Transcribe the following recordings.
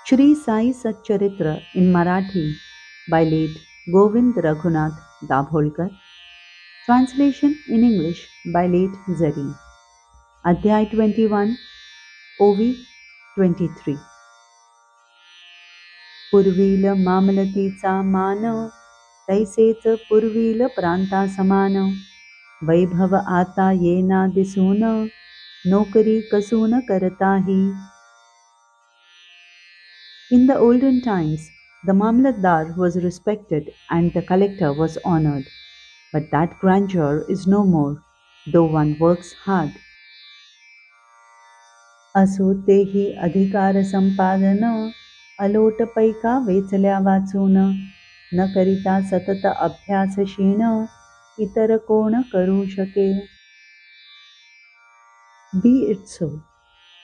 Shri Sai Satcharitra in Marathi by late Govind Raghunath Dabholkar. Translation in English by late Zari. Adhyay 21, OV 23. पूर्वील मामलतीचा मान तैसेच पूर्वील प्रांता समान वैभव आता येना दिसून नोकरी कसून करताही. In the olden times, the Mamlatdar was respected and the collector was honored. But that grandeur is no more, though one works hard. असो तेही अधिकार संपादन अलोट पैका वेचल्या वाचून न करिता सतत अभ्यास क्षीण इतर कोण करू शके. Be it so.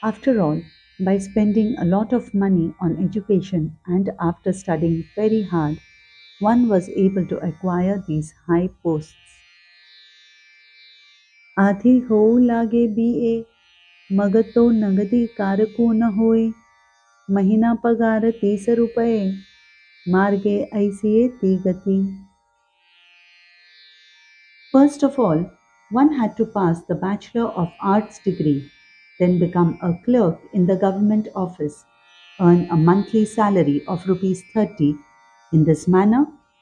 After all, by spending a lot of money on education and after studying very hard, one was able to acquire these high posts. आधी होऊ लागे BA, मग तो नगदी कारकू न होय, महिना पगार 30 रुपये, मार्गे ऐसिये ती गती. First of all, one had to pass the Bachelor of Arts degree, then become a clerk in the government office, earn a monthly salary of ₹30. In this manner,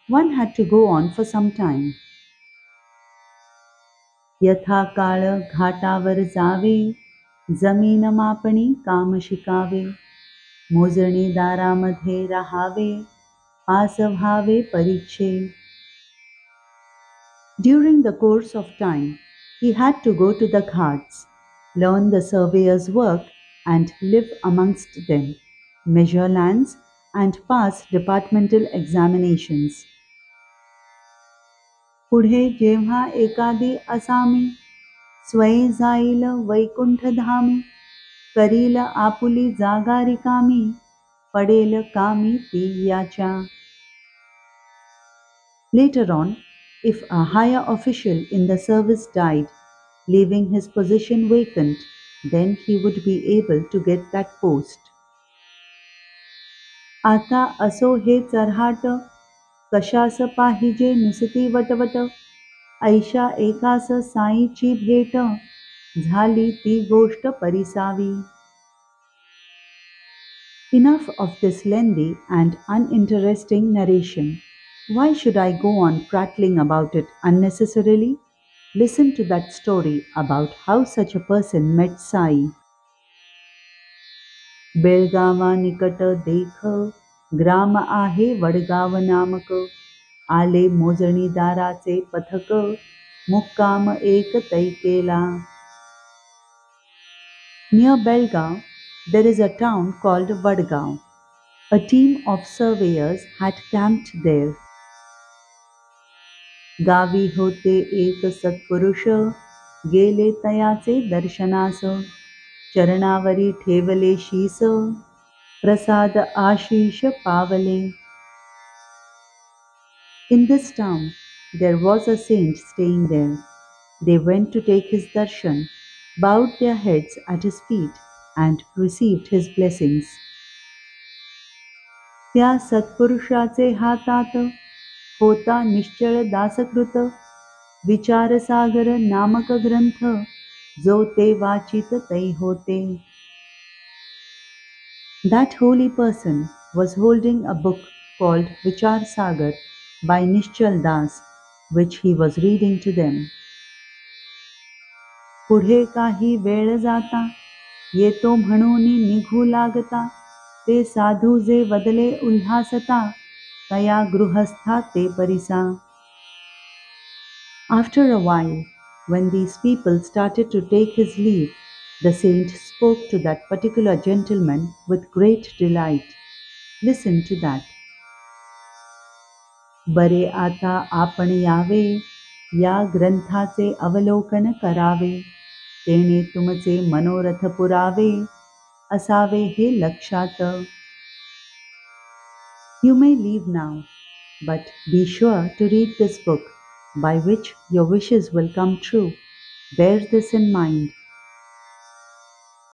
one had to go on for some time. यथा काळ घाटावर जावे, जमीन मापणी काम शिकावे, मोजणीदारामध्ये राहावे, pass व्हावे परीक्षे. During the course of time, he had to go to the ghats, learn the surveyor's work and live amongst them, measure lands and pass departmental examinations. पुढे जेव्हा एकादी असामी, स्वये जाईल वैकुंठ धामी, करील आपुली जागा रिकामी, पडेल कामी ती याच्या. Later on, if a higher official in the service died, leaving his position vacant, then he would be able to get that post. आता असो हे चरहाट, कशास पाहिजे नुसती वटवट, ऐशा एकास साईची भेट, झाली ती गोष्ट परिसावी. Enough of this lengthy and uninteresting narration. Why should I go on prattling about it unnecessarily? Listen to that story about how such a person met Sai. बेळगावा निकट देख, ग्राम आहे वडगाव नामक, आले मोजणीदाराचे पथक, मुक्काम एक तैकेला. Near Belgaum, there is a town called Vadgaon. A team of surveyors had camped there. गावी होते एक सत्पुरुष, गेले तयाचे दर्शनास, चरणावरी ठेवले शीस, प्रसाद आशीष पावले. In this town, there was a saint staying there. They went to take his darshan, bowed their heads at his feet, and received his blessings. त्या सत्पुरुषाचे हातात होता निश्चळ दासकृत, विचारसागर नामक ग्रंथ, जो ते वाचित तै होते. That holy person was holding a book called Vichar Sagar by Nishchal Das, which he was reading to them. पुढे काही वेळ जाता, येतो म्हणून निघू लागता, ते साधू जे वदले उल्हासता, तया गृहस्था ते परिसा. After a while, when these people started to take his leave, the saint spoke to that particular gentleman with great delight. Listen to that. बरे आता आपण यावे, या ग्रंथाचे अवलोकन करावे, तेणे तुमचे मनोरथ पुरावे, असावे हे लक्षात. You may leave now, but be sure to read this book, by which your wishes will come true. Bear this in mind.